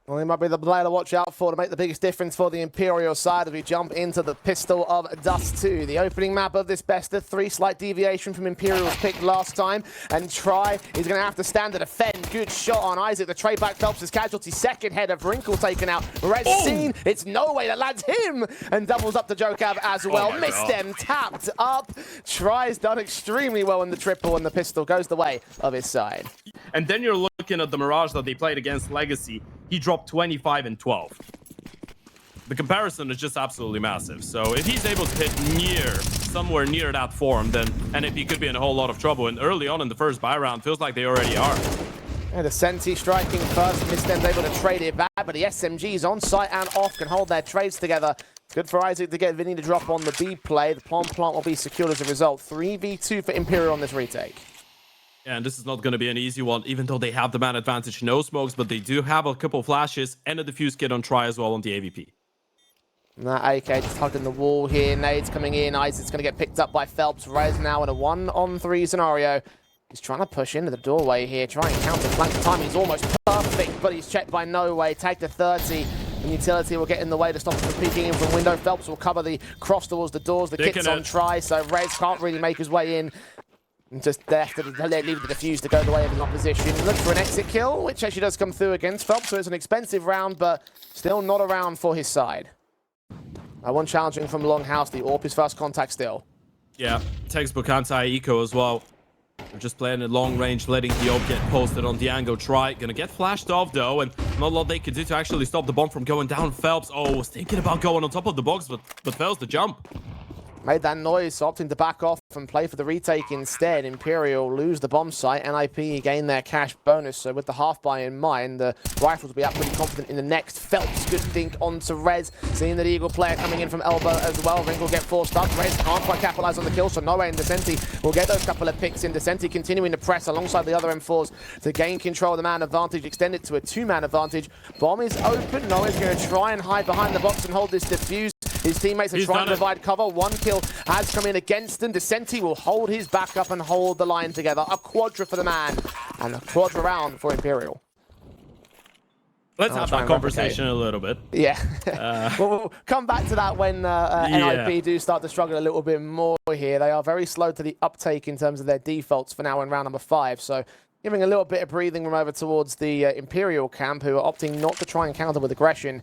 Well, he might be the player to watch out for to make the biggest difference for the Imperial side as we jump into the Pistol of Dust 2. The opening map of this BESTIA, 3 slight deviation from Imperial's pick last time. And Try is going to have to stand to defend. Good shot on Isaac. The trade back Phelps' his casualty. Second head of Wrinkle taken out. Red seen. It's no way that lands him. And doubles up to Jokav as well. Missed them. Tapped up. Try's done extremely well in the triple, and the Pistol goes the way of his side. And then you're looking at the Mirage that they played against Legacy. He dropped 25 and 12. The comparison is just absolutely massive. So if he's able to hit somewhere near that form, then NiP could be in a whole lot of trouble. And early on in the first buy round, feels like they already are. Yeah, the Senti striking first. Mistem's able to trade it back, but the SMGs on site and off can hold their trades together. It's good for Isaac to get Vinny to drop on the B play. The plant will be secured as a result. 3v2 for Imperial on this retake. Yeah, and this is not going to be an easy one, even though they have the man advantage. No smokes, but they do have a couple flashes and a defuse kit on Try as well on the AVP. That AK just hugging the wall here. Nades coming in. Isaac's going to get picked up by Phelps. Rez now in a 1-on-3 scenario. He's trying to push into the doorway here. Trying to counter flank. The timing is almost perfect, but he's checked by No Way. Tag to 30. And Utility will get in the way to stop him from peeking in from window. Phelps will cover the cross towards the doors. The kit's on Try, so Rez can't really make his way in. And just there to leave the defuse to go the way of his opposition. Look for an exit kill, which actually does come through against Phelps, so it's an expensive round, but still not a round for his side. One challenging from Longhouse, the AWP, his first contact still. Yeah, textbook anti-eco as well. They're just playing at long range, letting the AWP get posted on the angle. Try, gonna get flashed off though, and not a lot they could do to actually stop the bomb from going down. Phelps, was thinking about going on top of the box, but fails to jump. Made that noise, so opting to back off and play for the retake instead. Imperial lose the bomb site. NiP gain their cash bonus. So with the half buy in mind, the Rifles will be up pretty confident in the next. Phelps, good think onto Rez. Seeing that Eagle player coming in from elbow as well. Ring will get forced up. Rez can't quite capitalize on the kill, so No Way and Descenti will get those couple of picks in. Descenti continuing to press alongside the other M4s to gain control of the man advantage, extend it to a 2-man advantage. Bomb is open. No Way's going to try and hide behind the box and hold this defuse. His teammates are trying to provide cover. One kill has come in against them. Descenti will hold his back up and hold the line together. A quadra for the man and a quadra round for Imperial. Let's have that conversation a little bit. Yeah. We'll come back to that when NiP do start to struggle a little bit more here. They are very slow to the uptake in terms of their defaults for now in round number 5. So giving a little bit of breathing room over towards the Imperial camp, who are opting not to try and counter with aggression.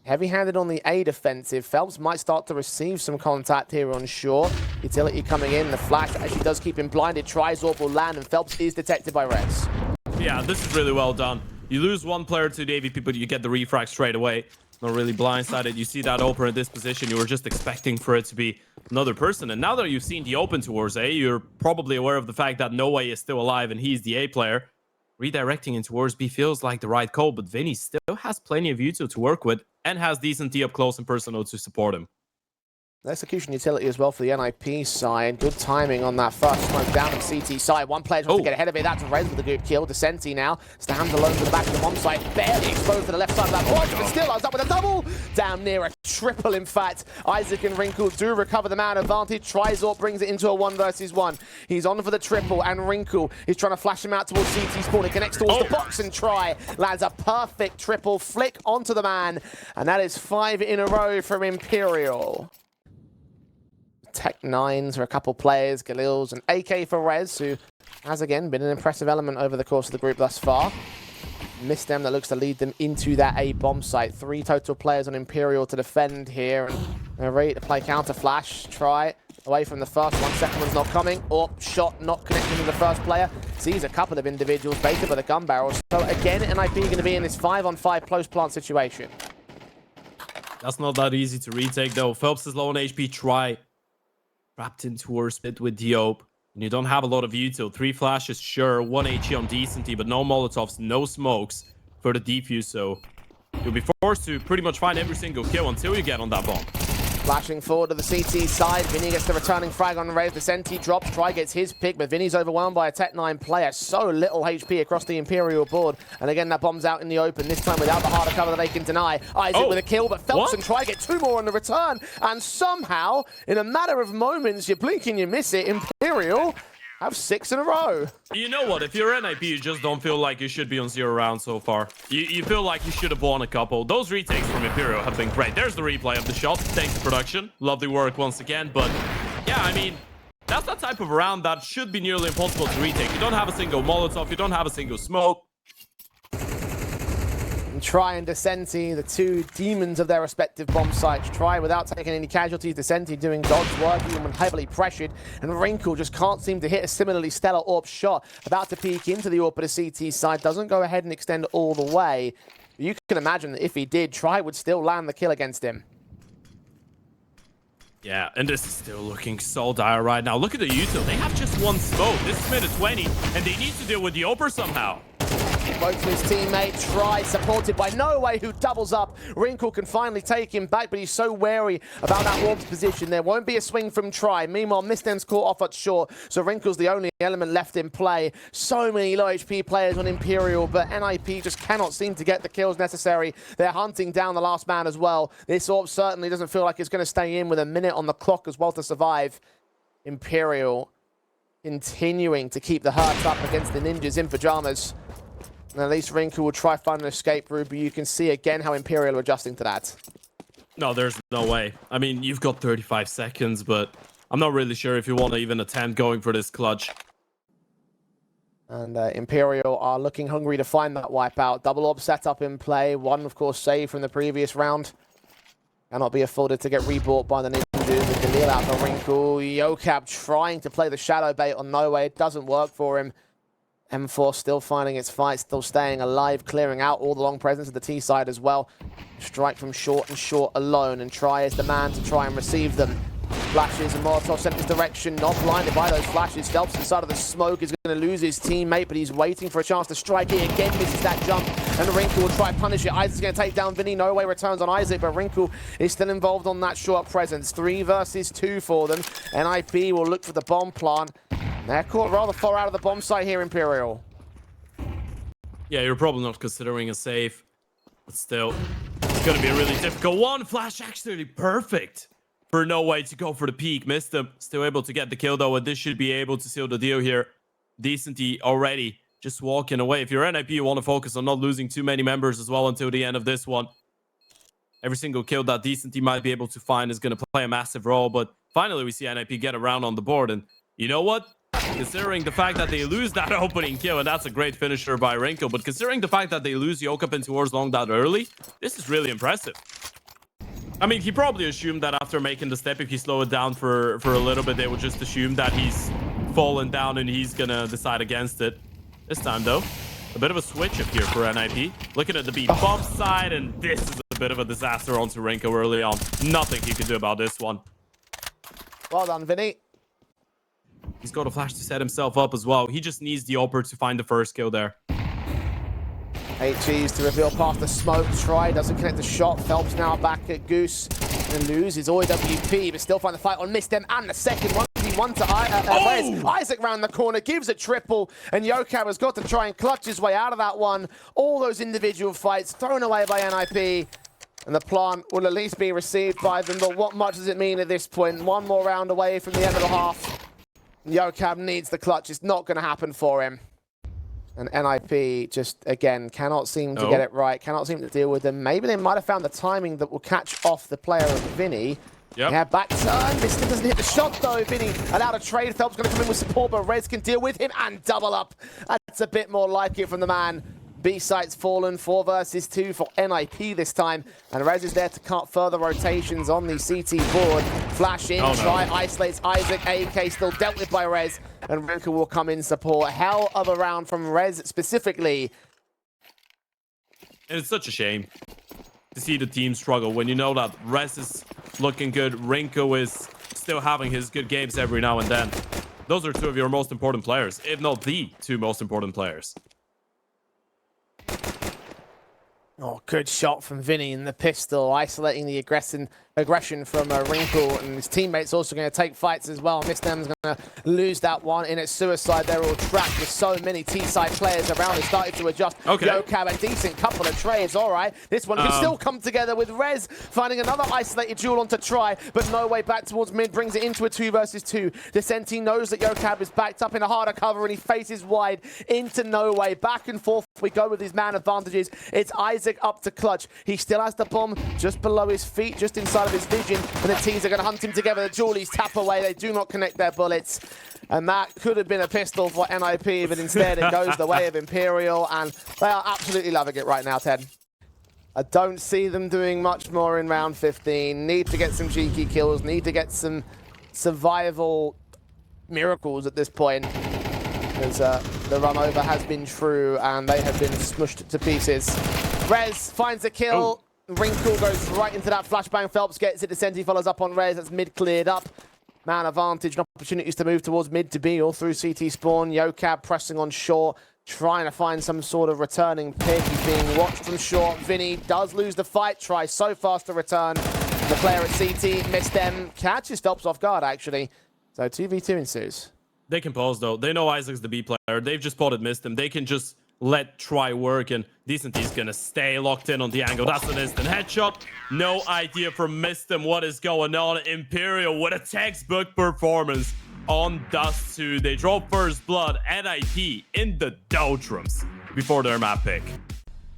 Heavy-handed on the A defensive. Phelps might start to receive some contact here on shore. Utility coming in. The flash actually does keep him blinded. Tries AWP will land, and Phelps is detected by Rez. Yeah, this is really well done. You lose one player to the AVP, but you get the refrag straight away. Not really blindsided. You see that open in this position. You were just expecting for it to be another person. And now that you've seen the open towards A, you're probably aware of the fact that No Way is still alive, and he's the A player. Redirecting in towards B feels like the right call, but Vinny still has plenty of util to work with and has decent D up close and personal to support him. Execution utility as well for the NiP side. Good timing on that first smoke down on CT side. One player trying to get ahead of it. That's Rez with a good kill. Descenti now stands alone to the back of the bomb site. Barely exposed to the left side of that point, but still ends up with a double. Damn near a triple, in fact. Isaac and Wrinkle do recover the man advantage. Trizort brings it into a 1 versus 1. He's on for the triple, and Wrinkle is trying to flash him out towards CT spawn. He connects towards the box, and Try lands a perfect triple flick onto the man. And that is 5 in a row from Imperial. Tech 9s for a couple players, Galil's, and AK for Rez, who has again been an impressive element over the course of the group thus far. Mistem that looks to lead them into that A bomb site. 3 total players on Imperial to defend here, and they're ready to play counter flash. Try away from the first one, second one's not coming, or shot not connecting to the first player. Sees a couple of individuals baited by the gun barrels. So again, NiP going to be in this 5-on-5 close plant situation. That's not that easy to retake though. Phelps is low on HP. Try wrapped in towards it with the AWP. And you don't have a lot of util. 3 flashes, sure. 1 HE on Decenty, but no Molotovs, no smokes for the defuse. So you'll be forced to pretty much find every single kill until you get on that bomb. Flashing forward to the CT side. Vinny gets the returning frag on Rez. Descenti drops. Try gets his pick, but Vinny's overwhelmed by a Tech 9 player. So little HP across the Imperial board. And again, that bomb's out in the open, this time without the harder cover that they can deny. Isaac with a kill, but Phelps and Try get 2 more on the return. And somehow, in a matter of moments, you blink and you miss it, Imperial have 6 in a row. You know what? If you're NiP, you just don't feel like you should be on 0 rounds so far. You feel like you should have won a couple. Those retakes from Imperial have been great. There's the replay of the shot. Thanks to production. Lovely work once again. But yeah, I mean, that's that type of round that should be nearly impossible to retake. You don't have a single Molotov. You don't have a single smoke. Try and Descenti, the two demons of their respective bomb sites, try without taking any casualties. Descenti doing God's work, even when heavily pressured, and Wrinkle just can't seem to hit a similarly stellar AWP shot. About to peek into the AWP, but a CT side doesn't go ahead and extend all the way. You can imagine that if he did, Try would still land the kill against him. Yeah, and this is still looking so dire right now. Look at the util. They have just one smoke. This is minute 20, and they need to deal with the AWPer somehow. Both of his teammate Try, supported by No Way, who doubles up. Wrinkle can finally take him back, but he's so wary about that AWP's position. There won't be a swing from Try. Meanwhile, Mistem's caught off at short, so Wrinkle's the only element left in play. So many low HP players on Imperial, but NiP just cannot seem to get the kills necessary. They're hunting down the last man as well. This AWP certainly doesn't feel like it's going to stay in with a minute on the clock as well to survive. Imperial continuing to keep the hurt up against the ninjas in Pyjamas. And at least Wrinkle will try find an escape route, but you can see again how Imperial are adjusting to that. No, there's no way. I mean, you've got 35 seconds, but I'm not really sure if you want to even attempt going for this clutch. And Imperial are looking hungry to find that wipeout. Double AWP setup in play. One, of course, saved from the previous round. Cannot be afforded to get rebought by the ninjas. With the kneel out for Wrinkle. Yokab trying to play the shadow bait on No Way. It doesn't work for him. M4 still finding its fight, still staying alive, clearing out all the long presence of the T side as well. Strike from short and short alone, and Try is the man to try and receive them. Flashes and Molotov sent his direction, not blinded by those flashes. Phelps inside of the smoke is going to lose his teammate, but he's waiting for a chance to strike it. Again, misses that jump, and Wrinkle will try and punish it. Isaac's going to take down Vinny. No Way returns on Isaac, but Wrinkle is still involved on that short presence. 3 versus 2 for them. NiP will look for the bomb plant. They're caught rather far out of the bomb site here, Imperial. Yeah, you're probably not considering a save, but still, it's going to be a really difficult one. Flash actually perfect for No Way to go for the peak. Missed him. Still able to get the kill, though, and this should be able to seal the deal here. Decently already just walking away. If you're NiP, you want to focus on not losing too many members as well until the end of this one. Every single kill that Decenty might be able to find is going to play a massive role, but finally we see NiP get around on the board, and you know what? Considering the fact that they lose that opening kill, and that's a great finisher by Wrinkle, but considering the fact that they lose Yokap into Wars Long that early, this is really impressive. I mean, he probably assumed that after making the step, if he slow it down for a little bit, they would just assume that he's fallen down and he's gonna decide against it. This time, though, a bit of a switch up here for NiP. Looking at the B bomb side, and this is a bit of a disaster onto Wrinkle early on. Nothing he can do about this one. Well done, Vinny. He's got a flash to set himself up as well. He just needs the AWPer to find the first kill there. HE's to reveal past the smoke. Try doesn't connect the shot. Phelps now back at Goose. And loses OWP, but still find the fight on Mistem and the second one. One to Rez. Isaac round the corner, gives a triple, and Yokab has got to try and clutch his way out of that one. All those individual fights thrown away by NiP. And the plant will at least be received by them, but what much does it mean at this point? One more round away from the end of the half. Yokab needs the clutch. It's not going to happen for him. And NiP just, again, cannot seem to get it right, cannot seem to deal with them. Maybe they might have found the timing that will catch off the player of Vinny. Yep. Yeah, back turn. Mister doesn't hit the shot, though. Vinny allowed a trade. Phelps going to come in with support, but Rez can deal with him and double up. That's a bit more like it from the man. B site's fallen, 4 versus 2 for NiP this time, and Rez is there to cut further rotations on the CT board. Flash in, Try isolates Isaac. AK still dealt with by Rez, and Wrinkle will come in support. Hell of a round from Rez specifically. And it's such a shame to see the team struggle when you know that Rez is looking good, Wrinkle is still having his good games every now and then. Those are two of your most important players, if not the 2 most important players. Oh, good shot from Vinny in the pistol, isolating the aggressive aggression from Wrinkle, and his teammates also going to take fights as well. Mistem's going to lose that one in its suicide. They're all trapped with so many T-side players around. They started to adjust. Okay. Yocab, a decent couple of trades. All right, this one can still come together with Rez finding another isolated duel on to try, but no way back towards mid, brings it into a 2 versus 2. Descenti knows that Yocab is backed up in a harder cover, and he faces wide into no way. Back and forth we go with his man advantages. It's Isaac up to clutch. He still has the bomb just below his feet, just inside of his vision, and the teams are going to hunt him together. The Julies tap away. They do not connect their bullets, and that could have been a pistol for NiP, but instead it goes the way of Imperial, and they are absolutely loving it right now, Ted. I don't see them doing much more in round 15. Need to get some cheeky kills, need to get some survival miracles at this point, because the run over has been true, and they have been smushed to pieces. Rez finds a kill. Oh. Wrinkle goes right into that flashbang. Phelps gets it. Descenti follows up on Rez. That's mid cleared up. Man advantage and opportunities to move towards mid to B or through CT spawn. Yocab pressing on short, trying to find some sort of returning pick. He's being watched from short. Vinny does lose the fight. Tries so fast to return. The player at CT missed them. Catches Phelps off guard, actually. So 2v2 ensues. They can pause, though. They know Isaac's the B player. They've just spotted missed him. They can just let try work, and Decenty's gonna stay locked in on the angle. That's an instant headshot. No idea from Mistem what is going on. Imperial with a textbook performance on Dust 2. They draw first blood. NiP in the doldrums before their map pick.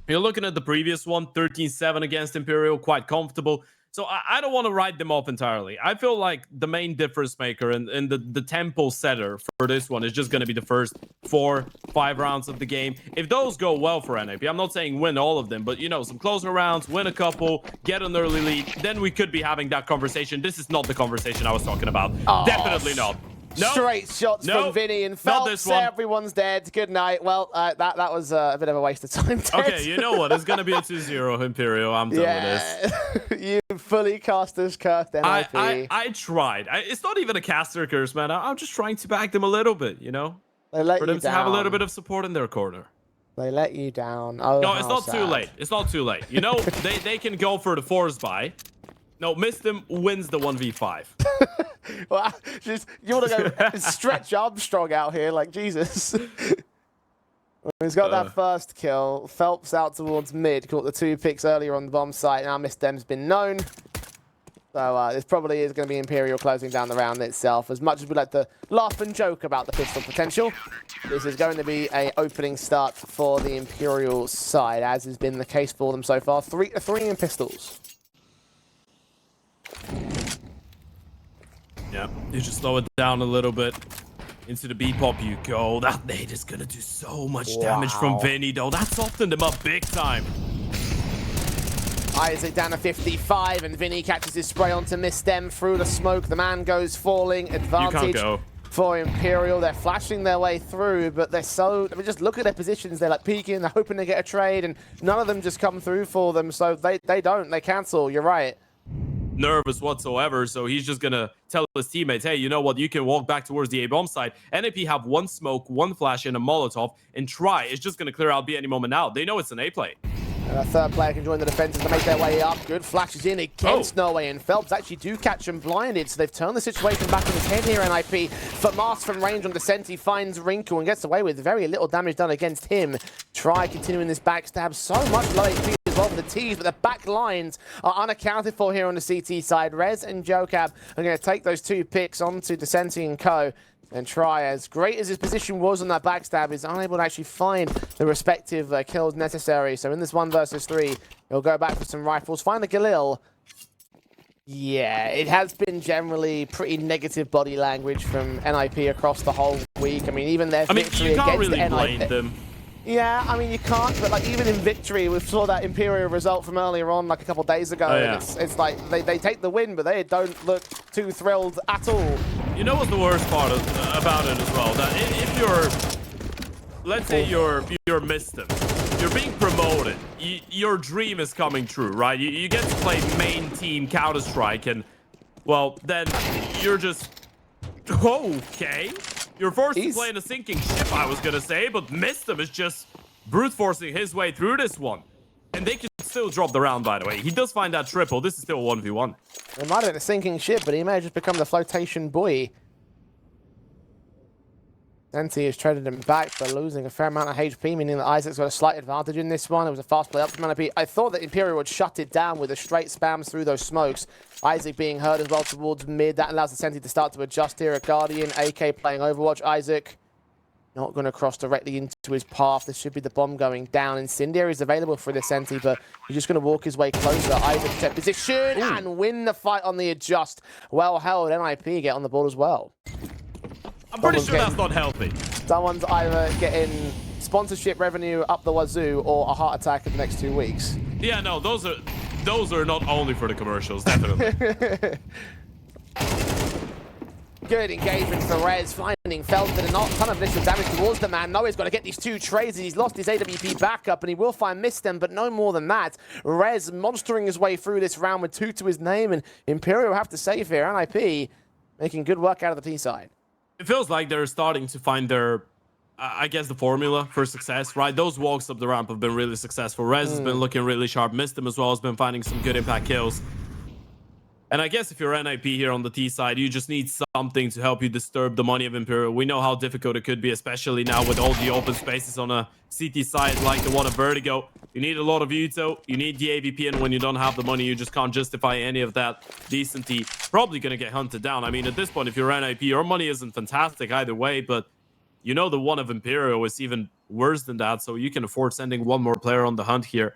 You're looking at the previous one, 13-7 against Imperial, quite comfortable. So I don't want to write them off entirely. I feel like the main difference maker and the tempo setter for this one is just going to be the first 4-5 rounds of the game. If those go well for NiP, I'm not saying win all of them, but, you know, some closer rounds, win a couple, get an early lead, then we could be having that conversation. This is not the conversation I was talking about. Oh, definitely not. No. Straight shots from Vinny and Phelps. Everyone's dead. Good night. Well, that was a bit of a waste of time, Ted. Okay, you know what? It's going to be a 2-0 Imperial. I'm done with this. You fully casters cursed NiP. I tried. It's not even a caster curse, man. I'm just trying to back them a little bit, you know? They let for them to have a little bit of support in their corner. They let you down. Oh, no, it's not too late. It's not too late. You know, they can go for the force buy. No, Mistem wins the 1v5. Well, you want to go stretch Armstrong out here, like Jesus. He's got that first kill. Phelps out towards mid. Caught the 2 picks earlier on the bomb site. Now Mistem's been known. So this probably is going to be Imperial closing down the round itself. As much as we like to laugh and joke about the pistol potential, this is going to be an opening start for the Imperial side, as has been the case for them so far. 3 in pistols. Yeah, you just slow it down a little bit. Into the B-pop you go. That nade is gonna do so much damage from Vinny, though. That softened him up big time. Isaac down to 55, and Vinny catches his spray onto Mistem through the smoke. The man goes falling. Advantage for Imperial. They're flashing their way through, but they're so... I mean, just look at their positions. They're like peeking, they're hoping to get a trade, and none of them just come through for them. So they don't. They cancel. You're right. Nervous whatsoever, so he's just gonna tell his teammates, hey, you know what, you can walk back towards the A-bomb side. NiP have 1 smoke, 1 flash, and a Molotov, and Try is just gonna clear out B any moment now. They know it's an A play. And a third player can join the defenses to make their way up. Good flashes in against Norway, and Phelps actually do catch him blinded, so they've turned the situation back on his head here, NiP. Famas from range on Descenti finds Wrinkle and gets away with very little damage done against him. Try continuing this backstab, so much low HP as well for the T's, but the back lines are unaccounted for here on the CT side. Rez and Yocab are going to take those 2 picks onto Descenti and co. And Try, as great as his position was on that backstab, is unable to actually find the respective kills necessary. So in this 1 versus 3, he'll go back for some rifles, find the Galil. Yeah, it has been generally pretty negative body language from NiP across the whole week. I mean, even their victory you can't against really NiP. blame them. Yeah, I mean, you can't, but like even in victory, we saw that Imperial result from earlier on, like a couple of days ago. Oh, yeah. And it's like they take the win, but they don't look too thrilled at all. You know what's the worst part about it as well? That if you're, let's say you're Mistem, you're being promoted, your dream is coming true, right? You get to play main team Counter-Strike, and, well, then you're just, okay. You're forced to play in a sinking ship, I was gonna say, but Mistem is just brute forcing his way through this one. And they can still drop the round, by the way. He does find that triple. This is still a 1v1. It might have been a sinking ship, but he may have just become the flotation buoy. Senti has traded him back, but losing a fair amount of HP, meaning that Isaac's got a slight advantage in this one. It was a fast play up from NiP. I thought that Imperial would shut it down with a straight spams through those smokes. Isaac being hurt as well towards mid. That allows the Senti to start to adjust here. A Guardian, AK playing Overwatch. Isaac not going to cross directly into his path. This should be the bomb going down. Incendiary is available for the Senti, but he's just going to walk his way closer. Isaac check position and win the fight on the adjust. Well held. NiP get on the board as well. I'm pretty sure that's not healthy. Someone's either getting sponsorship revenue up the wazoo or a heart attack in the next 2 weeks. Yeah, no, those are not only for the commercials, definitely. Good engagement for Rez, finding Felton and not a ton of initial damage towards the man. Noah's got to get these 2 trades. He's lost his AWP backup and he will find Mistem, but no more than that. Rez monstering his way through this round with 2 to his name, and Imperial have to save here. NiP making good work out of the T side. It feels like they're starting to find their, I guess, the formula for success, right? Those walks up the ramp have been really successful. Rez has been looking really sharp. Mistem as well has been finding some good impact kills. And I guess if you're NiP here on the T side, you just need something to help you disturb the money of Imperial. We know how difficult it could be, especially now with all the open spaces on a CT side like the one of Vertigo. You need a lot of Uto, you need the AVP, and when you don't have the money, you just can't justify any of that decently. Probably going to get hunted down. I mean, at this point, if you're NiP, your money isn't fantastic either way, but you know the one of Imperial is even worse than that, so you can afford sending one more player on the hunt here.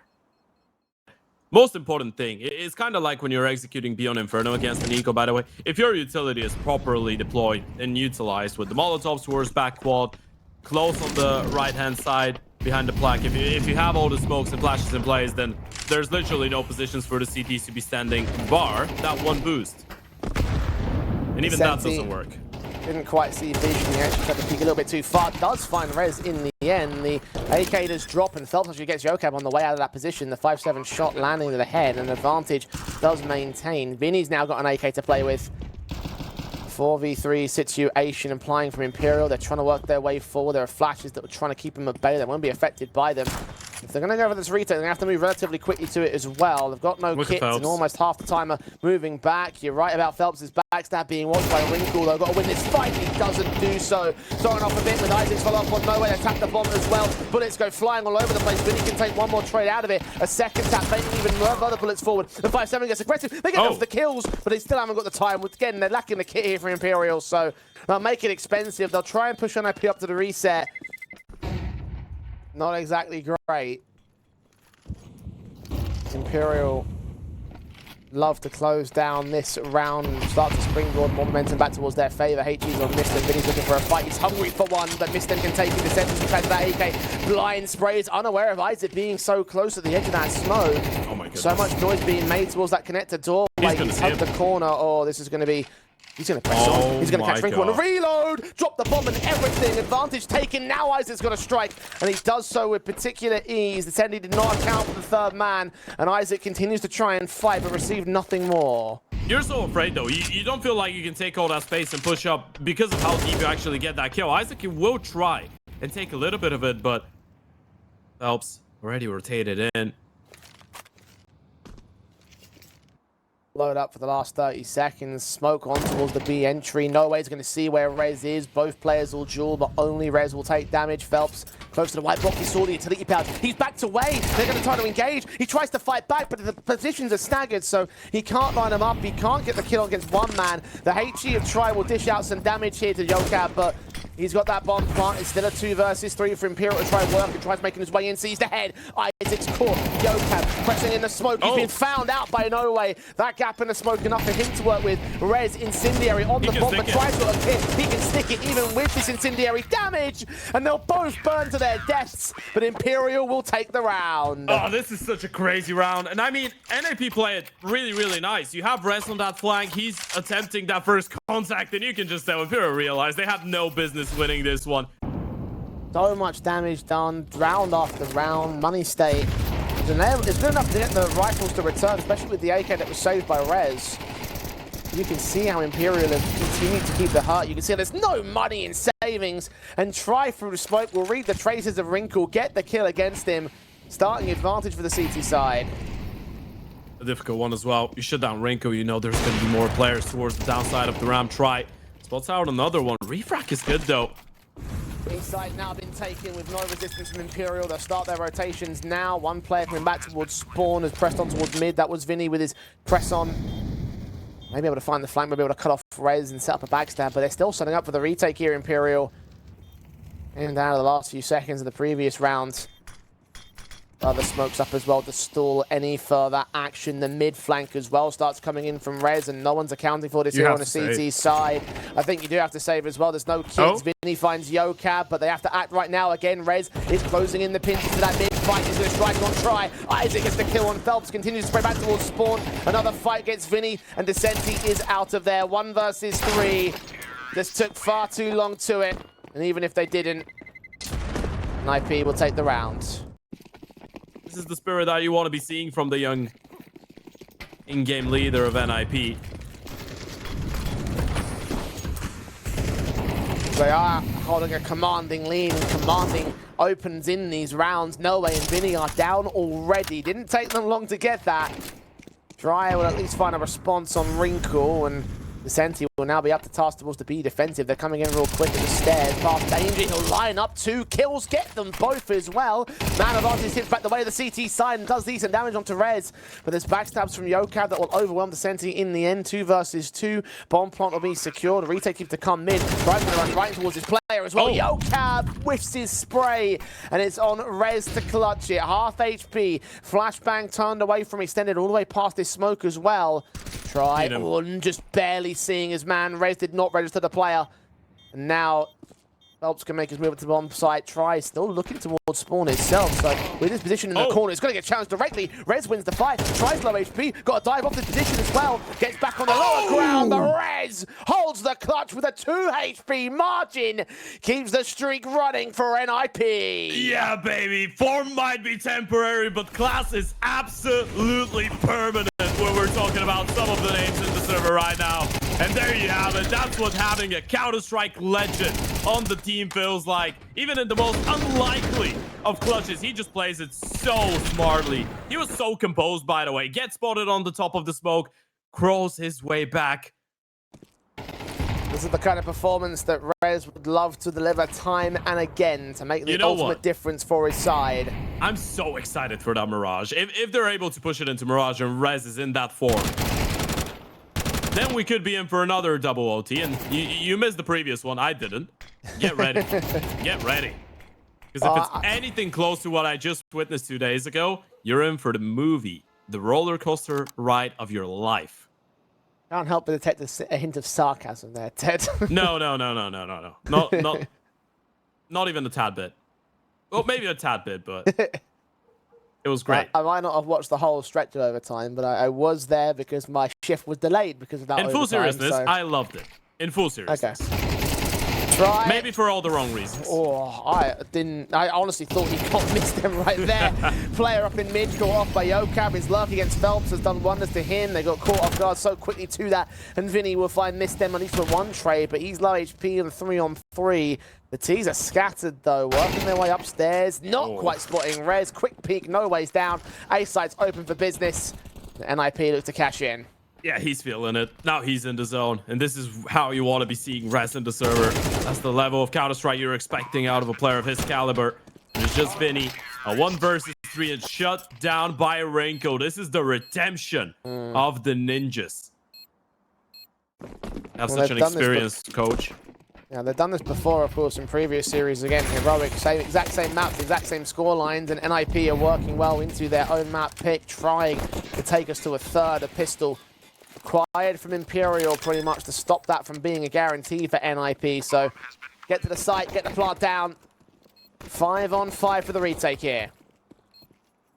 Most important thing, it's kind of like when you're executing Beyond Inferno against an eco, by the way. If your utility is properly deployed and utilized with the Molotovs towards back quad, close on the right-hand side behind the plaque, if you have all the smokes and flashes in place, then there's literally no positions for the CTs to be standing, bar that one boost. And even that doesn't work. Didn't quite see vision. He actually tried to peek a little bit too far. Does find Rez in the end. The AK does drop, and Phelps actually gets Yokab on the way out of that position. The 5-7 shot landing to the head, and advantage does maintain. Vinny's now got an AK to play with. 4v3 situation implying from Imperial. They're trying to work their way forward. There are flashes that were trying to keep them at bay. They won't be affected by them. If they're going to go for this retake, they're going to have to move relatively quickly to it as well. They've got no kits and almost half the timer moving back. You're right about Phelps' backstab being watched by Wrinkle, though. Got to win this fight. He doesn't do so. Throwing off a bit with Isaac's follow up on nowhere. They tap the bomb as well. Bullets go flying all over the place. Vinny can take one more trade out of it. A second tap, making even more other bullets forward. The 5-7 gets aggressive. They get off the kills, but they still haven't got the time. Again, they're lacking the kit here for Imperial, so they'll make it expensive. They'll try and push NiP up to the reset. Not exactly great. Imperial love to close down this round and start to springboard more momentum back towards their favor. HG's on Mistem. Vinny's looking for a fight. He's hungry for one, but Mistem can take the sentence and tries that AK. Blind sprays, unaware of Isaac being so close at the edge of that smoke. Oh my goodness. So much noise being made towards that connector doorway. He's hugged the corner. Oh, this is going to be... He's going to press on. He's going to catch Wrinkle on a reload. Drop the bomb and everything. Advantage taken. Now Isaac's going to strike. And he does so with particular ease. The Senti did not account for the third man. And Isaac continues to try and fight, but received nothing more. You're so afraid, though. You don't feel like you can take all that space and push up because of how deep you actually get that kill. Isaac will try and take a little bit of it, but Phelps already rotated in. Load up for the last 30 seconds. Smoke on towards the B entry. No way he's going to see where Rez is. Both players will duel, but only Rez will take damage. Phelps close to the white block. He saw the utility pouch. He's backed away. They're going to try to engage. He tries to fight back, but the positions are staggered, so he can't line them up. He can't get the kill against one man. The HG of Try will dish out some damage here to Yokab, but he's got that bomb plant. It's still a 2 versus 3 for Imperial to try and work and tries making his way in. Sees the head. Isaac's caught. Yokab pressing in the smoke. He's been found out by No Way. That gap in the smoke enough for him to work with. Rez incendiary on the bomb, but tries to hit. He can stick it even with this incendiary damage, and they'll both burn to their deaths, but Imperial will take the round. Oh, this is such a crazy round. And I mean, NiP play it really, really nice. You have Rez on that flank. He's attempting that first contact, and you can just tell Imperial realize they had no business winning this one. So much damage done, round after round, money state. It's good enough to get the rifles to return, especially with the AK that was saved by Rez. You can see how Imperial have continued to keep the hurt. You can see there's no money in savings, and Try through the smoke will read the traces of Wrinkle, get the kill against him. starting advantage for the CT side. A difficult one as well. You shut down Rinko, you know there's going to be more players towards the downside of the ramp. Try. Spots out another one. Refrac is good though. B-side now been taken with no resistance from Imperial. They'll start their rotations now. One player coming back towards spawn has pressed on towards mid. That was Vinny with his press on. Maybe able to find the flank, maybe able to cut off Rez and set up a backstab, but they're still setting up for the retake here, Imperial. And down to the last few seconds of the previous round. Other smokes up as well to stall any further action. The mid flank as well starts coming in from Rez, and no one's accounting for this here on the CT side. I think you do have to save as well. There's no kids. Vinny finds Yocab, but they have to act right now. Again, Rez is closing in the pinch to that mid fight. He's going to strike on try. Isaac gets the kill on Phelps, continues to spray back towards spawn. Another fight gets Vinny, and Descenti is out of there. 1 versus 3. This took far too long to it, and even if they didn't, NiP will take the round. This is the spirit that you want to be seeing from the young in-game leader of NiP. They are holding a commanding lead and commanding opens in these rounds. Noe and Vinny are down already. Didn't take them long to get that. Dryer will at least find a response on Wrinkle, and Descenti will now be up to task towards to be defensive. They're coming in real quick at the stairs. Past Danger, he'll line up 2 kills, get them both as well. Man of Artis hits back the way of the CT side and does decent damage onto Rez. But there's backstabs from Yocab that will overwhelm Descenti in the end. 2 versus 2. Bomb plant will be secured. The retake keeps to come mid. Drive's going to run right towards his player as well. Yocab whiffs his spray, and it's on Rez to clutch it. Half HP. Flashbang turned away from extended all the way past this smoke as well. Try, just barely seeing his man. Rez did not register the player. And now Phelps can make his move to the bomb site. Try still looking towards spawn itself. So with his position in the corner, it's going to get challenged directly. Rez wins the fight. Tries low HP. Got to dive off this position as well. Gets back on the lower ground. The Rez holds the clutch with a 2 HP margin. Keeps the streak running for NiP. Yeah, baby. Form might be temporary, but class is absolutely permanent when we're talking about some of the names in the server right now. And there you have it. That's what having a Counter-Strike legend on the team feels like. Even in the most unlikely of clutches, he just plays it so smartly. He was so composed, by the way. Gets spotted on the top of the smoke, crawls his way back. This is the kind of performance that Rez would love to deliver time and again to make the ultimate difference for his side. I'm so excited for that Mirage. If they're able to push it into Mirage and Rez is in that form, then we could be in for another double OT. And you missed the previous one. I didn't. Get ready. Get ready. Because if it's anything close to what I just witnessed 2 days ago, you're in for the movie, the roller coaster ride of your life. Can't help but detect a hint of sarcasm there, Ted. No. Not even a tad bit. Well, maybe a tad bit, but it was great. I might not have watched the whole stretch of overtime, but I was there because my shift was delayed because of that overtime. In full seriousness, I loved it. In full seriousness. Okay. Try. Maybe for all the wrong reasons. I honestly thought he got missed him right there. Player up in mid, caught off by Yocab. His luck against Phelps has done wonders to him. They got caught off guard so quickly to that. And Vinny will find missed them at least for 1 trade, but he's low HP and 3-on-3. The T's are scattered though, working their way upstairs. Not quite spotting Rez. Quick peek, no ways down. A site's open for business. The NiP looks to cash in. Yeah, he's feeling it. Now he's in the zone. And this is how you want to be seeing Rez in the server. That's the level of Counter-Strike you're expecting out of a player of his caliber. It's just Vinny. A 1 versus 3 and shut down by Rinko. This is the redemption of the ninjas. Have such an experienced coach. Yeah, they've done this before, of course, in previous series. Again, Heroic, exact same maps, exact same score lines, and NiP are working well into their own map pick, trying to take us to a third. A pistol required from Imperial pretty much to stop that from being a guarantee for NiP. So get to the site, get the plant down. 5-on-5 for the retake here.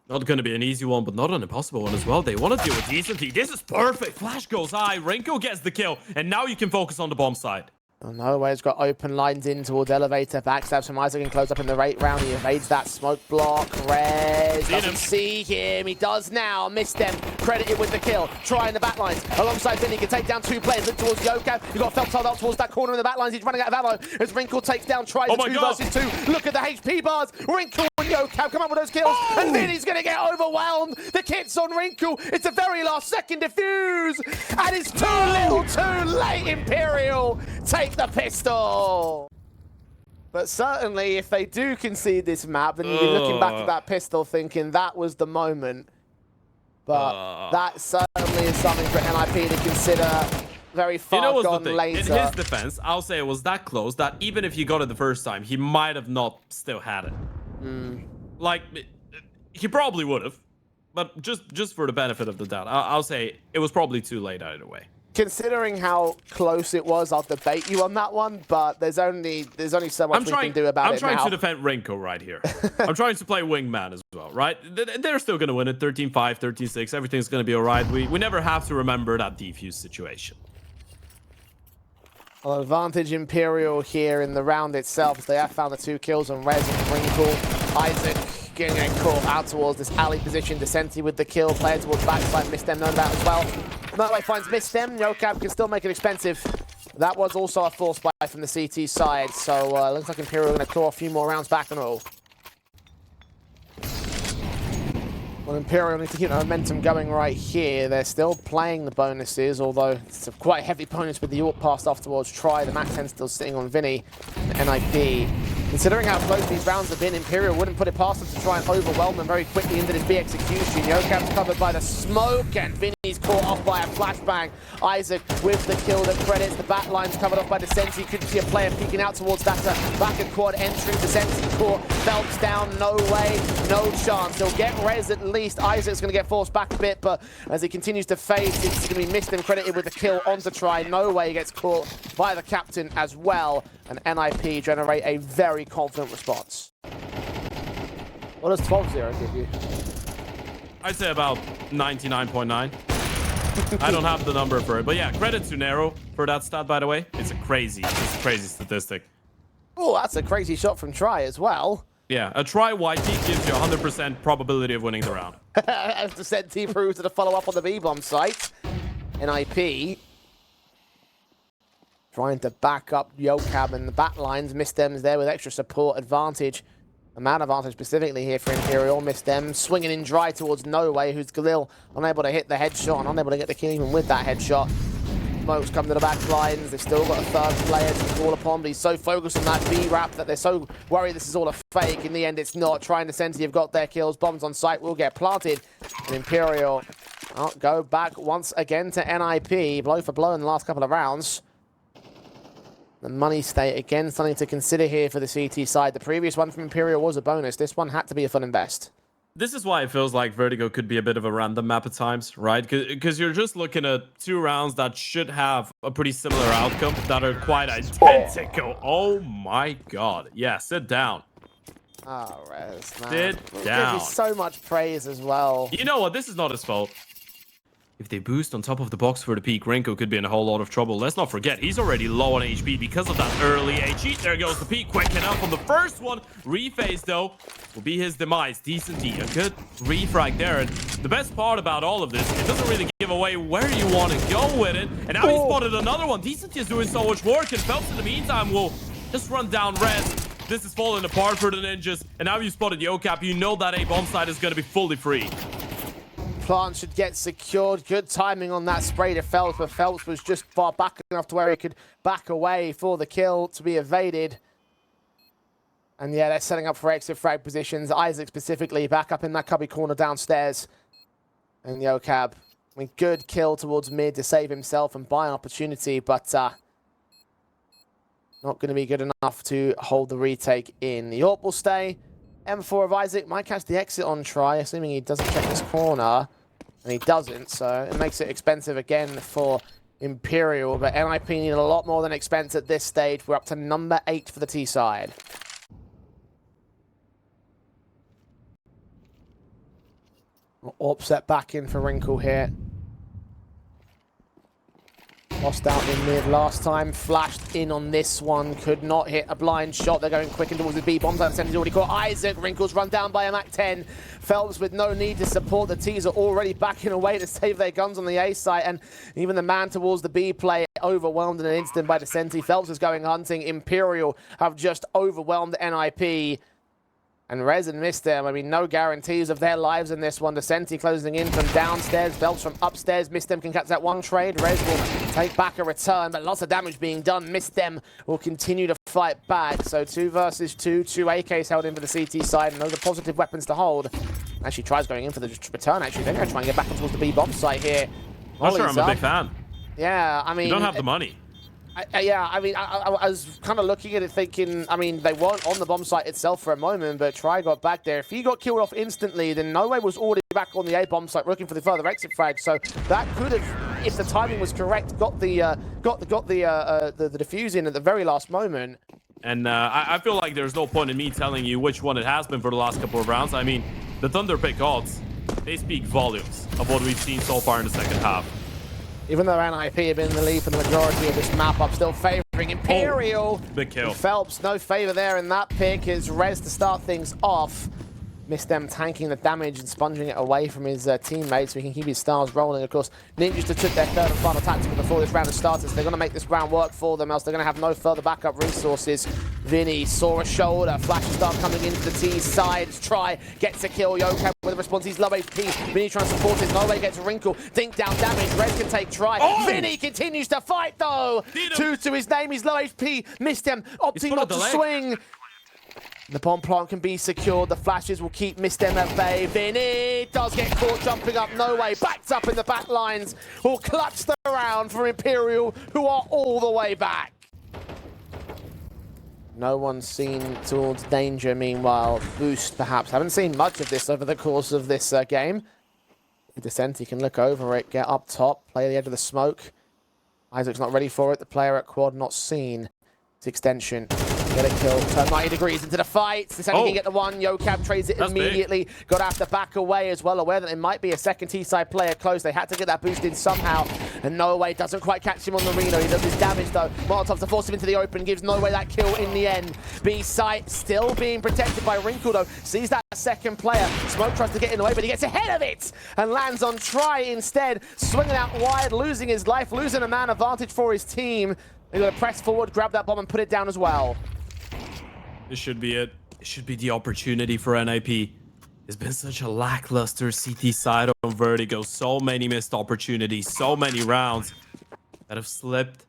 Not going to be an easy one, but not an impossible one as well. They want to do it decently. This is perfect. Flash goes high. Rinko gets the kill, and now you can focus on the bomb side. Oh, no way, he's got open lines in towards elevator. Backstabs from Isaac and close up in the right round. He evades that smoke block. Rez doesn't see him. He does now. Missed them. Credited with the kill. Trying the backlines. Alongside Vinny, can take down 2 players. Look towards Yocab. You've got Phelps held up towards that corner in the backlines. He's running out of ammo. As Wrinkle takes down Tries 2 versus 2. Look at the HP bars. Wrinkle and YoCab come up with those kills, and then he's going to get overwhelmed. The kit's on Wrinkle. It's a very last second defuse, and it's too little, too late. Imperial take the pistol. But certainly, if they do concede this map, then you'll be looking back at that pistol thinking that was the moment. But that certainly is something for NiP to consider very far gone later. In his defense, I'll say it was that close that even if he got it the first time, he might have not still had it. Like, he probably would have. But just for the benefit of the doubt, I'll say it was probably too late either way. Considering how close it was, I'll debate you on that one, but there's only so much we can do about it now. I'm trying to defend Renko right here. I'm trying to play wingman as well, right? They're still going to win it, 13-5, 13-6. Everything's going to be all right. We never have to remember that defuse situation. Well, advantage Imperial here in the round itself. They have found the 2 kills on Rez and Wrinkle. Isaac getting caught out towards this alley position. Descenti with the kill. Player towards backside. Mistem known that as well. That way finds Mistem. YoCab can still make it expensive. That was also a force buy from the CT side. So looks like Imperial are going to claw a few more rounds back and all. Well, Imperial need to keep the momentum going right here. They're still playing the bonuses, although it's a quite heavy bonus with the York passed off towards Try. The Mac 10 still sitting on Vinny and NiP. Considering how close these rounds have been, Imperial wouldn't put it past them to try and overwhelm them very quickly into this B execution. YoCab's covered by the smoke, and Vinny's caught off by a flashbang. Isaac with the kill that credits. The back line's covered off by Descenti. Couldn't see a player peeking out towards that back and quad entry. Descenti caught. Phelps down. No way. No chance. He'll get Rez at least. Isaac's going to get forced back a bit, but as he continues to face, it's going to be missed and credited with the kill onto Try. No way. He gets caught by the captain as well. And NiP generate a very confident response. What does 12-0 give you? I'd say about 99.9. I don't have the number for it, but yeah, credit to Nero for that stat, by the way. It's a crazy statistic. Oh, that's a crazy shot from Try as well. Yeah, a Try YT gives you 100% probability of winning the round. As Descenti proves to the follow-up on the B-bomb site. NiP trying to back up YoCab and the back lines. Mistem's there with extra support advantage. A man advantage specifically here for Imperial. Mistem swinging in dry towards No Way, who's Galil unable to hit the headshot and unable to get the kill even with that headshot. Smokes come to the back lines. They've still got a third player to call upon, but he's so focused on that B-Rap that they're so worried this is all a fake. In the end, it's not. Trying to Descenti have got their kills. Bombs on site will get planted. And Imperial go back once again to NiP. Blow for blow in the last couple of rounds. The money state, again, something to consider here for the CT side. The previous one from Imperial was a bonus. This one had to be a fun invest. This is why it feels like Vertigo could be a bit of a random map at times, right? Because you're just looking at 2 rounds that should have a pretty similar outcome, that are quite identical. Oh my god. Yeah, sit down. Oh, Rez, man. Sit down. Give you so much praise as well. You know what? This is not his fault. If they boost on top of the box for the peak, Renko could be in a whole lot of trouble. Let's not forget, he's already low on HP because of that early HE. There goes the peak, quick enough on the first one. Rephase, though, will be his demise. Decently, a good refrag there. And the best part about all of this, it doesn't really give away where you want to go with it. And now he spotted another one. Decently is doing so much work, and Phelps in the meantime will just run down Rez. This is falling apart for the Ninjas. And now you spotted YoCab. You know that A bomb side is going to be fully free. Plant should get secured. Good timing on that spray to Phelps, but Phelps was just far back enough to where he could back away for the kill to be evaded. And yeah, they're setting up for exit frag positions. Isaac specifically back up in that cubby corner downstairs. And YoCab, I mean, good kill towards mid to save himself and buy an opportunity, but not going to be good enough to hold the retake in. The York will stay. M4 of Isaac might catch the exit on Try, assuming he doesn't check this corner. And he doesn't, so it makes it expensive again for Imperial. But NiP need a lot more than expense at this stage. We're up to number 8 for the T side. Orp set back in for Wrinkle here. Lost out in mid last time, flashed in on this one, could not hit a blind shot. They're going quick in towards the B bombs. That is already caught. Isaac, Wrinkles run down by a Mac 10. Phelps with no need to support. The T's are already backing away to save their guns on the A site, and even the man towards the B play overwhelmed in an instant by Descenti. Phelps is going hunting. Imperial have just overwhelmed NiP. And Rez and MsTem, I mean, no guarantees of their lives in this one. Descenti closing in from downstairs, Belts from upstairs. MsTem can catch that one trade. Rez will take back a return, but lots of damage being done. MsTem will continue to fight back. So 2 versus 2, 2 AKs held in for the CT side, and those are positive weapons to hold. Actually tries going in for the return, actually. They're going to try and get back towards the B bomb site here. Not sure I'm a big fan. Yeah, I mean... You don't have the money. I was kind of looking at it thinking, I mean, they weren't on the bomb site itself for a moment, but Try got back there. If he got killed off instantly, then No Way was already back on the A bomb site looking for the further exit frag. So that could have, if the timing was correct, got the defuse in at the very last moment. And I feel like there's no point in me telling you which one it has been for the last couple of rounds. I mean, the Thunderpick odds, they speak volumes of what we've seen so far in the second half. Even though NiP have been in the lead for the majority of this map, I'm still favoring Imperial. Big kill. Phelps, no favor there in that pick. Is Rez to start things off. MsTem tanking the damage and sponging it away from his teammates so he can keep his stars rolling. Of course, Ninjas took their third and final tactical before this round has started, so they're going to make this round work for them, else they're going to have no further backup resources. Vinny saw a shoulder, flash start coming into the T side. Try, gets a kill. Yoka with a response, he's low HP. Vinny trying to support it, No Way gets a wrinkle. Dink down damage, Rez can take Try. Oh! Vinny continues to fight though! 2 to his name, he's low HP. MsTem opting not to swing. The bomb plant can be secured. The flashes will keep MsTem at bay. Vinny does get caught jumping up. No Way backed up in the back lines. Will clutch the round for Imperial, who are all the way back. No one's seen towards danger. Meanwhile, Boost perhaps. Haven't seen much of this over the course of this game. Descenti can look over it, get up top, play the edge of the smoke. Isaac's not ready for it. The player at quad not seen. It's extension. Get a kill, turn 90 degrees into the fight. Descenti can get the one. Yocab trades it immediately. Got to have to back away as well, aware that it might be a second T-side player close. They had to get that boost in somehow. And No Way doesn't quite catch him on the Reno. He does his damage though. Molotov to force him into the open, gives No Way that kill in the end. B site still being protected by Wrinkle though. Sees that second player. Smoke tries to get in the way, but he gets ahead of it and lands on Try instead. Swinging out wide, losing his life, losing a man advantage for his team. They're going to press forward, grab that bomb and put it down as well. This should be it. It should be the opportunity for NiP. It's been such a lackluster CT side on Vertigo. So many missed opportunities. So many rounds that have slipped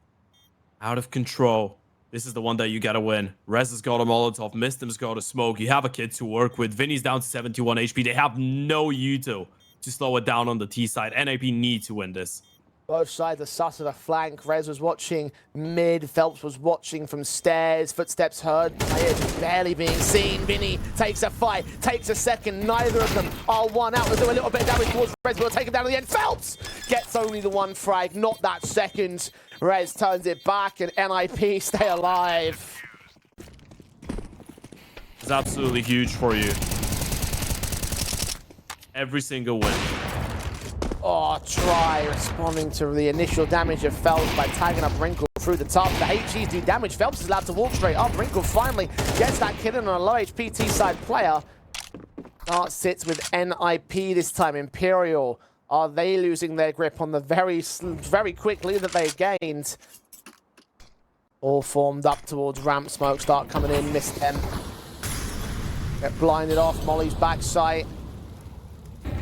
out of control. This is the one that you gotta win. Rez has got a Molotov. MsTem's got a smoke. You have a kid to work with. Vinny's down to 71 HP. They have no util to slow it down on the T side. NiP need to win this. Both sides are sus of the flank. Rez was watching mid. Phelps was watching from stairs. Footsteps heard. Players just barely being seen. Vinny takes a fight, takes a second. Neither of them are one out. They'll do a little bit of damage towards Rez, but will take him down to the end. Phelps gets only the one frag, not that second. Rez turns it back, and NiP stay alive. It's absolutely huge for you. Every single win. Oh, Try responding to the initial damage of Phelps by tagging up Wrinkle through the top. The HEs do damage. Phelps is allowed to walk straight up. Wrinkle finally gets that kill in on a low HP T-side player. Dart sits with NiP this time. Imperial, are they losing their grip on the very quick lead that they gained? All formed up towards ramp. Smoke start coming in. MsTem get blinded off. Molly's backside.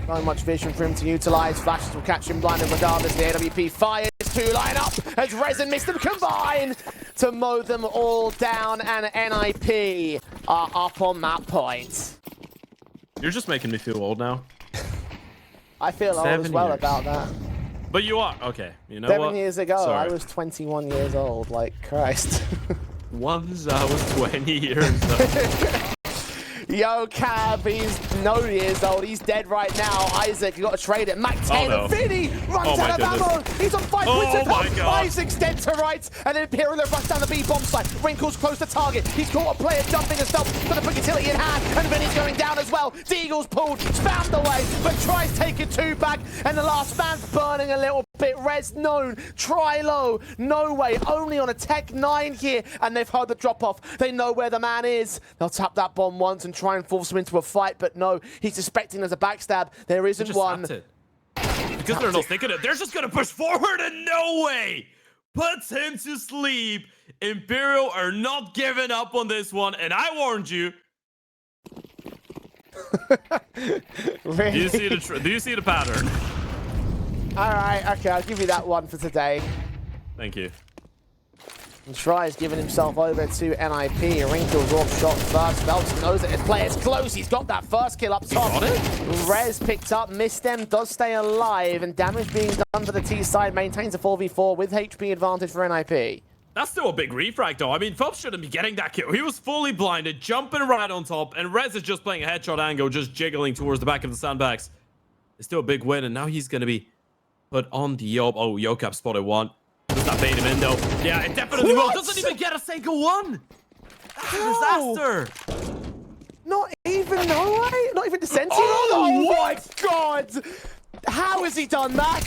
Not much vision for him to utilize. Flashes will catch him blinded regardless. The AWP fires to line up as Rez and MsTem combine to mow them all down, and NiP are up on that point. You're just making me feel old now. I feel old as well about that. But you are. Okay, you know 7 what? years ago, Sorry. I was 21 years old. Like, Christ. Once I was 20 years old. Yo, Cab, he's no years old. He's dead right now. Isaac, you got to trade it. Mac 10, no. Vinny runs out of ammo. He's on 5 points. my God. Isaac's dead to right, and then Imperial rush down the B bomb site. Wrinkle's close to target. He's caught a player jumping and stuff. Got a quick utility in hand, and Vinny's going down as well. Deagle's pulled, spammed away, but Try's taking 2 back, and the last man's burning a little bit. Rez known. Try low. No Way. Only on a Tech 9 here, and they've heard the drop off. They know where the man is. They'll tap that bomb once and try and force him into a fight, but no, he's suspecting there's a backstab. There isn't one. Because they're not thinking it. They're just gonna push forward, and No Way puts him to sleep. Imperial are not giving up on this one, and I warned you. Really? Do you see the pattern? All right, okay, I'll give you that one for today. Thank you. And Try's giving himself over to NiP. Wrinkles off shot first. Phelps knows that his player's close. He's got that first kill up top. Rez picked up. Mistem does stay alive, and damage being done for the T side. Maintains a 4v4 with HP advantage for NiP. That's still a big refrag, though. I mean, Phelps shouldn't be getting that kill. He was fully blinded, jumping right on top, and Rez is just playing a headshot angle, just jiggling towards the back of the sandbags. It's still a big win, and now he's going to be put on the Yob. Oh, Yokap spotted one. Does that bait him in, though? Yeah, it definitely will. Doesn't even get a single one. That's a disaster. Not even, no way? Not even Descenti? Oh, my God. How has he done that?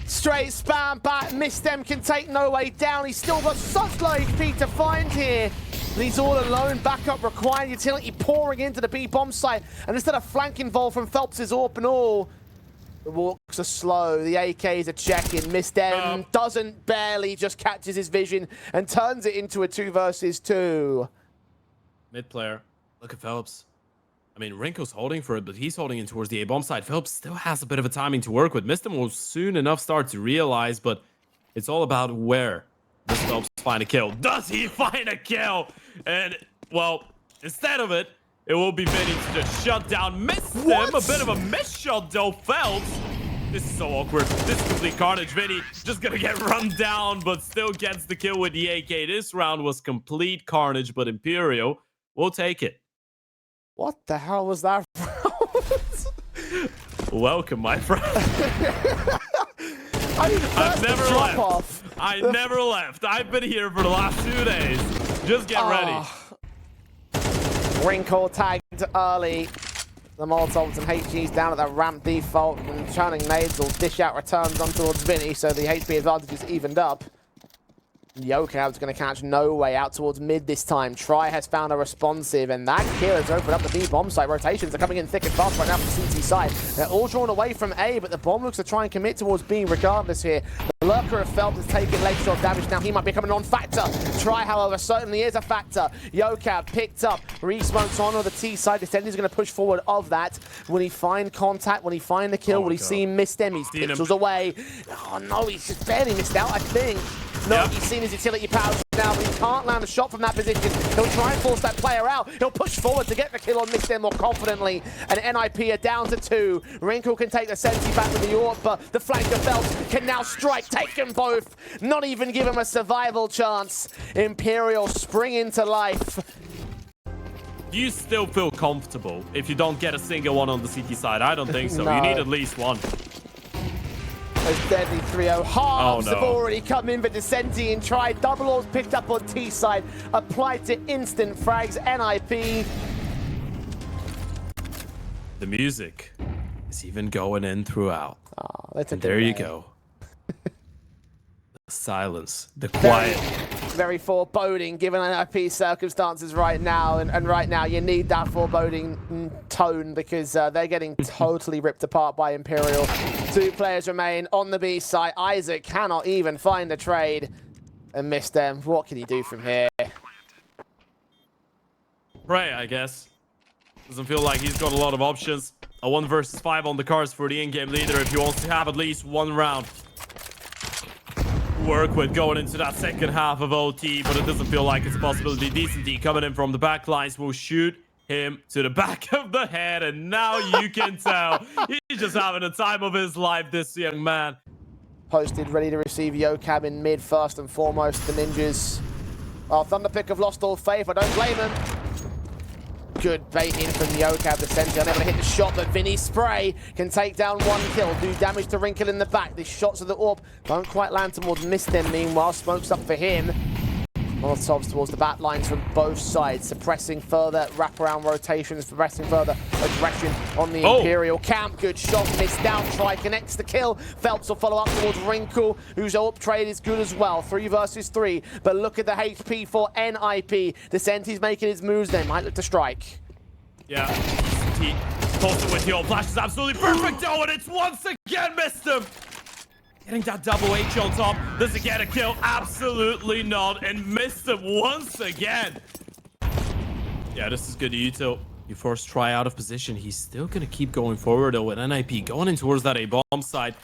Straight spam back. Mistem can take no way down. He's still got such low HP to find here. But he's all alone. Backup required. Utility pouring into the B bomb site. And instead of flank involved from Phelps' AWP and all, the walks are slow. The AKs are checking. Mistem doesn't barely, just catches his vision and turns it into a 2 versus 2. Mid player. Look at Phelps. I mean, Wrinkle's holding for it, but he's holding in towards the A-bomb side. Phelps still has a bit of a timing to work with. Mistem will soon enough start to realize, but it's all about where does Phelps find a kill. Does he find a kill? And, well, instead of it, it will be Vinny to just shut down Mistem. A bit of a miss shot, though. Phelps. This is so awkward. This is complete carnage. Vinny just gonna get run down, but still gets the kill with the AK. This round was complete carnage, but Imperial will take it. What the hell was that? Welcome, my friend. I've never left. I never left. I've been here for the last 2 days. Just get ready. Wrinkle tagged early. The Molotovs and HG's down at the ramp default, and churning nades will dish out returns on towards Vinny, so the HP advantage is evened up. Yokav's going to catch no way out towards mid this time. Try has found a responsive, and that kill has opened up the B bomb site. Rotations are coming in thick and fast right now from CT side. They're all drawn away from A, but the bomb looks to try and commit towards B regardless here. The lurker of Phelps has taken leg shot damage. Now he might become a non-factor. Try, however, certainly is a factor. Yokav picked up. Re-smokes on the T side. Descendi's going to push forward of that. Will he find contact? Will he find the kill? Will he see Mistem? He's pixels away. Oh no, he's just barely missed out, I think. No, he's seen his utility powers now, but he can't land a shot from that position. He'll try and force that player out. He'll push forward to get the kill on Mistem more confidently. And NiP are down to 2. Wrinkle can take the Sensi back with the AWP, but the flanker Phelps can now strike, take them both. Not even give him a survival chance. Imperial spring into life. Do you still feel comfortable if you don't get a single one on the CT side? I don't think so. No. You need at least one. Those deadly 3-0 halves have already come in, but Descenti and Try. Double ores picked up on T side, applied to instant frags. NiP. The music is even going in throughout. Oh, there you go. The silence, the quiet. Very foreboding given NiP's circumstances right now, and right now you need that foreboding tone because they're getting totally ripped apart by Imperial. 2 players remain on the B side. Isaac cannot even find a trade and missed them. What can he do from here? Pray, I guess. Doesn't feel like he's got a lot of options. A 1 versus 5 on the cards for the in-game leader if he wants to have at least 1 round work with going into that second half of OT, but it doesn't feel like it's a possibility. Decent D coming in from the back lines will shoot him to the back of the head, and now you can tell he's just having the time of his life, this young man. Posted, ready to receive Yokav in mid first and foremost. The Ninjas. Oh, Thunderpick have lost all faith. I don't blame them. Good bait in from Yokav. The center unable to hit the shot, but Vinny Spray can take down 1 kill, do damage to Wrinkle in the back. These shots of the AWP don't quite land towards Mistem. Meanwhile, smoke's up for him. Molotovs towards the back lines from both sides, suppressing further wraparound rotations, suppressing further aggression on the Imperial camp. Good shot, missed out. Try connects the kill. Phelps will follow up towards Wrinkle, whose AWP trade is good as well. 3 versus 3, but look at the HP for NiP. Descenti's making his moves. They might look to strike. Yeah, he tossed it with the old flash is absolutely perfect. Oh, and it's once again missed him. Getting that double H on top. Does it get a kill? Absolutely not. And missed him once again. Yeah, this is good util. You force Try out of position. He's still going to keep going forward, though, with NiP going in towards that A-bomb side.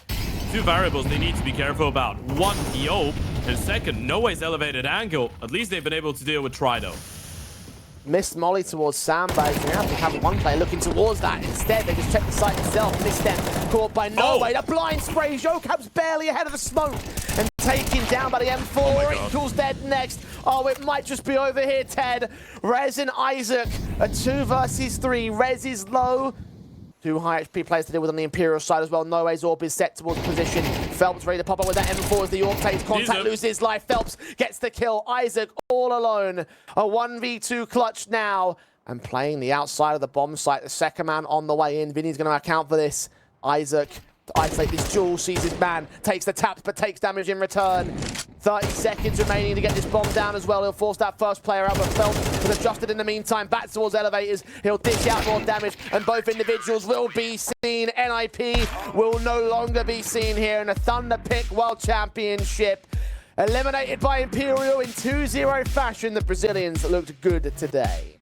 Two variables they need to be careful about. One, the AWP, and second, Noah's elevated angle. At least they've been able to deal with Try, though. Missed molly towards Sandbags. We have to have one player looking towards that. Instead, they just check the site itself. Missed them. Caught by Noah. The blind spray. Jocab's barely ahead of the smoke. And taken down by the M4. Equals dead next. Oh, it might just be over here, Ted. Rez and Isaac. A 2 versus 3. Rez is low. 2 high HP players to deal with on the Imperial side as well. Noah's AWP is set towards position. Phelps ready to pop up with that M4 as the AWP takes contact, loses his life. Phelps gets the kill. Isaac all alone. A 1v2 clutch now. And playing the outside of the bomb site. The second man on the way in. Vinny's going to account for this. Isaac to isolate this duel. Sees his man. Takes the taps but takes damage in return. 30 seconds remaining to get this bomb down as well. He'll force that first player out, but Phelps has adjusted in the meantime. Back towards elevators. He'll dish out more damage, and both individuals will be seen. NiP will no longer be seen here in the Thunderpick World Championship. Eliminated by Imperial in 2-0 fashion. The Brazilians looked good today.